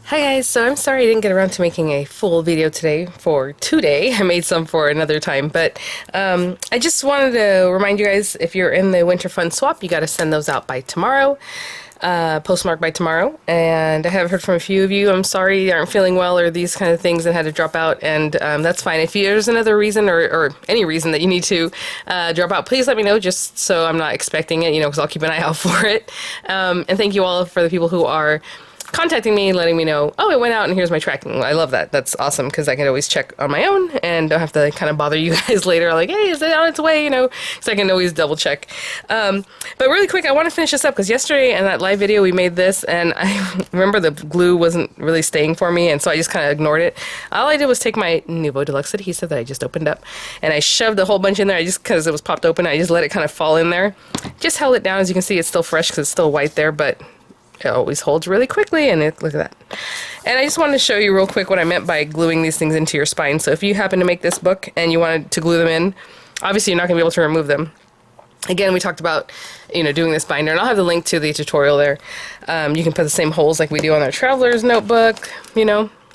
Hi guys, so I'm sorry I didn't get around to making a full video today for today. I made some for another time, but I just wanted to remind you guys, if you're in the Winter Fun Swap, you got to send those out by tomorrow, postmarked by tomorrow. And I have heard from a few of you, I'm sorry you aren't feeling well or these kind of things and had to drop out, and that's fine. If there's another reason or any reason that you need to drop out, please let me know, just so I'm not expecting it, because I'll keep an eye out for it. And thank you all for the people who are contacting me, letting me know, oh, it went out and here's my tracking. I love that. That's awesome, because I can always check on my own and don't have to kind of bother you guys later, like, hey, is it on its way, because I can always double check. But really quick, I want to finish this up, because yesterday in that live video we made this, and I remember the glue wasn't really staying for me, and so I just kind of ignored it. All I did was take my Nuvo Deluxe adhesive that I just opened up, and I shoved a whole bunch in there. Because it was popped open, I just let it kind of fall in there. Just held it down. As you can see, it's still fresh because it's still white there, but it always holds really quickly, and look at that. And I just wanted to show you real quick what I meant by gluing these things into your spine. So if you happen to make this book and you wanted to glue them in, obviously you're not going to be able to remove them. Again, we talked about, doing this binder, and I'll have the link to the tutorial there. You can put the same holes like we do on our traveler's notebook,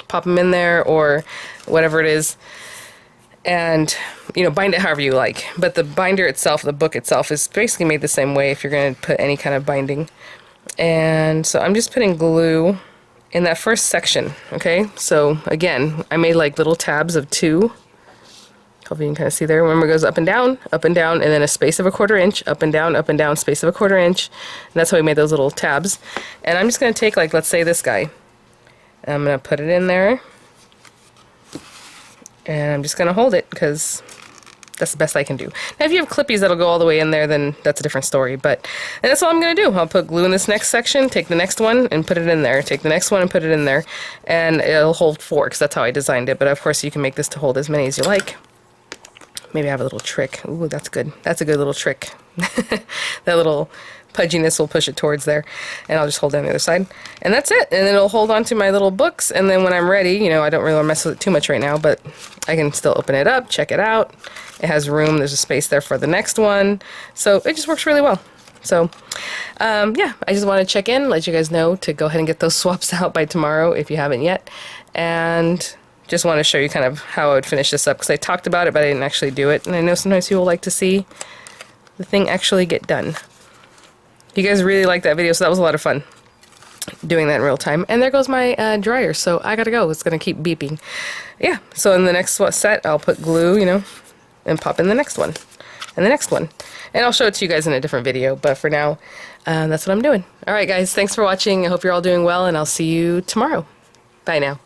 pop them in there or whatever it is. And, bind it however you like. But the binder itself, the book itself, is basically made the same way if you're going to put any kind of binding. And so I'm just putting glue in that first section, okay? So again, I made like little tabs of 2. Hopefully you can kind of see there. Remember, it goes up and down, and then a space of a 1/4 inch, up and down, space of a 1/4 inch. And that's how we made those little tabs. And I'm just going to take, like, let's say this guy. And I'm going to put it in there. And I'm just going to hold it, because that's the best I can do. Now, if you have clippies that'll go all the way in there, then that's a different story. And that's all I'm going to do. I'll put glue in this next section, take the next one, and put it in there. Take the next one and put it in there. And it'll hold 4, because that's how I designed it. But, of course, you can make this to hold as many as you like. Maybe I have a little trick. Ooh, that's good. That's a good little trick. That little pudginess will push it towards there. And I'll just hold it on the other side. And that's it. And then it'll hold on to my little books. And then when I'm ready, I don't really want to mess with it too much right now, but I can still open it up, check it out. It has room. There's a space there for the next one. So it just works really well. So, yeah, I just want to check in, let you guys know to go ahead and get those swaps out by tomorrow if you haven't yet. And just want to show you kind of how I would finish this up, because I talked about it, but I didn't actually do it. And I know sometimes people like to see the thing actually get done. You guys really liked that video, so that was a lot of fun doing that in real time. And there goes my dryer, so I gotta go. It's gonna keep beeping. Yeah, so in the next set, I'll put glue, and pop in the next one, and the next one. And I'll show it to you guys in a different video, but for now, that's what I'm doing. Alright guys, thanks for watching. I hope you're all doing well, and I'll see you tomorrow. Bye now.